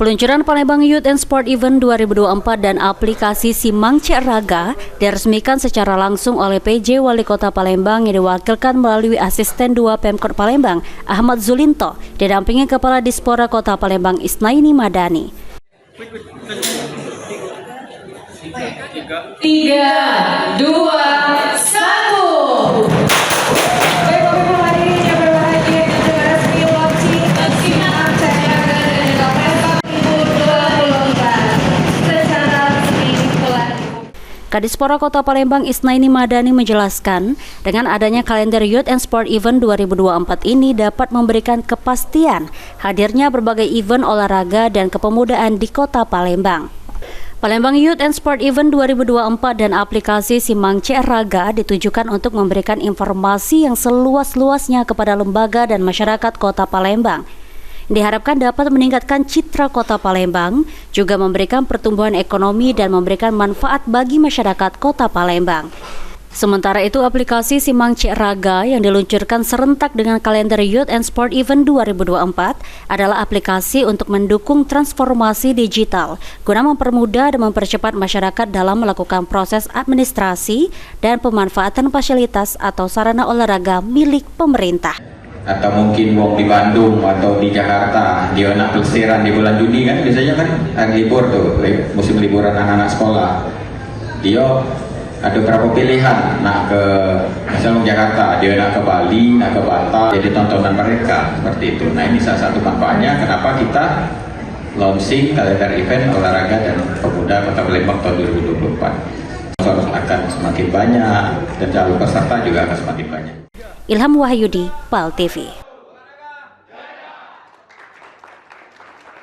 Peluncuran Palembang Youth and Sport Event 2024 dan aplikasi Simang Cek Raga diresmikan secara langsung oleh PJ Wali Kota Palembang yang diwakilkan melalui Asisten 2 Pemkot Palembang, Ahmad Zulinto, didampingi Kepala Dispora Kota Palembang, Isnaini Madani. 3, 2, 1. Kadispora Kota Palembang Isnaini Madani menjelaskan, dengan adanya kalender Youth and Sport Event 2024 ini dapat memberikan kepastian hadirnya berbagai event olahraga dan kepemudaan di Kota Palembang. Palembang Youth and Sport Event 2024 dan aplikasi Simang Cek Raga ditujukan untuk memberikan informasi yang seluas-luasnya kepada lembaga dan masyarakat Kota Palembang. Diharapkan dapat meningkatkan citra Kota Palembang, juga memberikan pertumbuhan ekonomi dan memberikan manfaat bagi masyarakat Kota Palembang. Sementara itu, aplikasi Simang Cek Raga yang diluncurkan serentak dengan kalender Youth and Sport Event 2024 adalah aplikasi untuk mendukung transformasi digital guna mempermudah dan mempercepat masyarakat dalam melakukan proses administrasi dan pemanfaatan fasilitas atau sarana olahraga milik pemerintah. Atau mungkin wong di Bandung atau di Jakarta, dia nak pelesiran di bulan Juni kan, biasanya kan hari libur tuh, musim liburan anak-anak sekolah. Dia ada berapa pilihan, nak ke misalnya Jakarta, dia nak ke Bali, nak ke Batam, jadi tontonan mereka seperti itu. Nah, ini salah satu manfaatnya kenapa kita launching kalender event olahraga dan pemuda Kota Palembang tahun 2024. Akan semakin banyak dan calon peserta juga akan semakin banyak. Ilham Wahyudi, PAL TV.